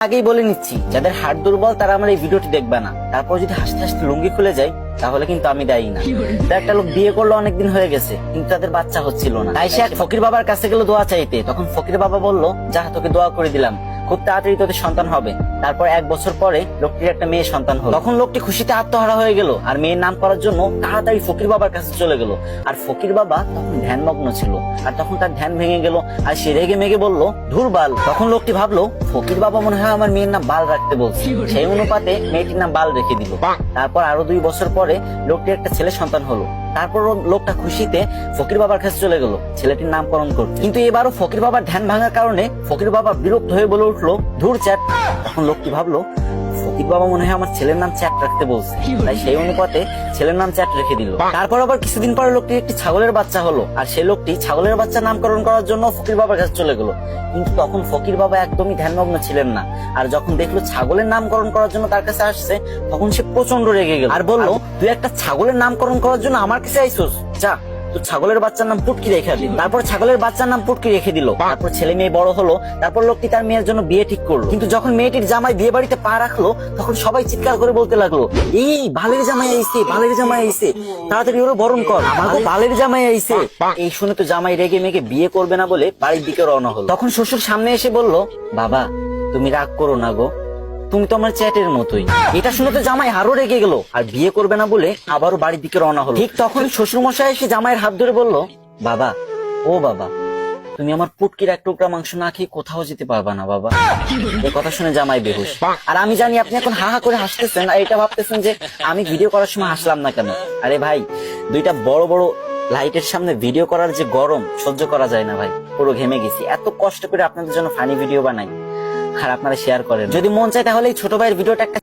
আগেই বলে নিচ্ছি, যাদের হাড় দুর্বল তারা আমার এই ভিডিওটি দেখবে না। তারপর যদি হাসতে হাসতে লুঙ্গি খুলে যায় তাহলে কিন্তু আমি দায়ী না। একটা লোক বিয়ে করলো, অনেকদিন হয়ে গেছে, কিন্তু তাদের বাচ্চা হচ্ছিল না। তাই সে এক ফকির বাবার কাছে গেল দোয়া চাইতে। তখন ফকির বাবা বলল, যা তোকে দোয়া করে দিলাম, খুব তাড়াতাড়ি তোদের সন্তান হবে। তারপর 1 বছর পরে লোকটির একটা মেয়ে সন্তান হলো। তখন লোকটি খুশিতে আত্মহারা হয়ে গেল আর মেয়ের নাম করার জন্য তাড়াতাড়ি ফকির বাবার কাছে চলে গেল। আর ফকির বাবা তখন ধ্যানমগ্ন ছিল, আর তখন তার ধ্যান ভেঙে গেল আর সে রেগে মেগে বলল, ধুর বাল। তখন লোকটি ভাবলো, ফকির বাবা মনে হয় আমার মেয়ের নাম বাল রাখতে বলছে। সেই অনুপাতে মেয়েটির নাম বাল রেখে দিল। তারপর আরো 2 বছর পরে লোকটির একটা ছেলে সন্তান হলো। তারপর লোকটা খুশিতে ফকির বাবার কাছে চলে গেল ছেলেটির নামকরণ করতে। কিন্তু এবারও ফকির বাবার ধ্যান ভাঙার কারণে ফকির বাবা বিরক্ত হয়ে বলে উঠলো, ধুর চ্যাট। তখন লোকটি ভাবলো, ফকির বাবা মনে হয় আমার ছেলের নাম চ্যাট রাখতে বলছে, তাই সেই অনুপাতে ছেলের নাম চ্যাট রেখে দিল। তারপর আবার কিছুদিন পরে লোকটির একটি ছাগলের বাচ্চা হলো, আর সেই লোকটি ছাগলের বাচ্চা নামকরণ করার জন্য ফকির বাবার কাছে চলে গেল। কিন্তু তখন ফকির বাবা একদমই ধ্যানমগ্ন ছিলেন না, আর যখন দেখলো ছাগলের নামকরণ করার জন্য তার কাছে আসছে, তখন সে প্রচন্ড রেগে গেল আর বলল, তুই একটা ছাগলের নামকরণ করার জন্য আমার কাছে আইসোস, যা তো ছাগলের বাচ্চার নাম পুটকি রেখে দিল। তারপর ছাগলের বাচ্চার নাম পুটকি রেখে দিল। তারপর ছেলে মেয়ে বড় হলো। তারপর লোকটি তার মেয়ের জন্য বিয়ে ঠিক করলো। কিন্তু যখন মেয়েটির জামাই বিয়ে বাড়িতে পা রাখলো, তখন সবাই চিৎকার করে বলতে লাগলো, এই বালের জামাই আইছে, বালের জামাই আইছে, তাড়াতাড়ি ওরা বরণ কর, আমাকে বালের জামাই আইছে। এই শুনে তো জামাই রেগে মেগে বিয়ে করবে না বলে বাড়ির দিকে রওনা হলো। তখন শ্বশুর সামনে এসে বলল, বাবা তুমি রাগ করো না গো, তুমি তো আমার চ্যাটের মতোই। এটা শুনে তো জামাই আরো রেগে গেল আর বিয়ে করবে না বলে আবারও বাড়ির দিকে রওনা হলো। ঠিক তখন শ্বশুর মশাই এসে জামাইয়ের হাত ধরে বলল, বাবা ও বাবা, তুমি আমার পুটকির 1 টুকরা মাংস না খেয়ে কোথাও যেতে পারবা না বাবা। এই কথা শুনে জামাই বেহুশ। আর আমি জানি আপনি এখন হা হা করে হাসতেছেন আর এটা ভাবতেছেন যে আমি ভিডিও করার সময় হাসলাম না কেন। আরে ভাই, 2টা বড় বড় লাইটের সামনে ভিডিও করার যে গরম সহ্য করা যায় না ভাই, পুরো ঘেমে গেছি। এত কষ্ট করে আপনাদের জন্য ফানি ভিডিও বানাই আর আপনারা শেয়ার করেন। যদি মন চায় তাহলে এই ছোট ভাইয়ের ভিডিওটা একটা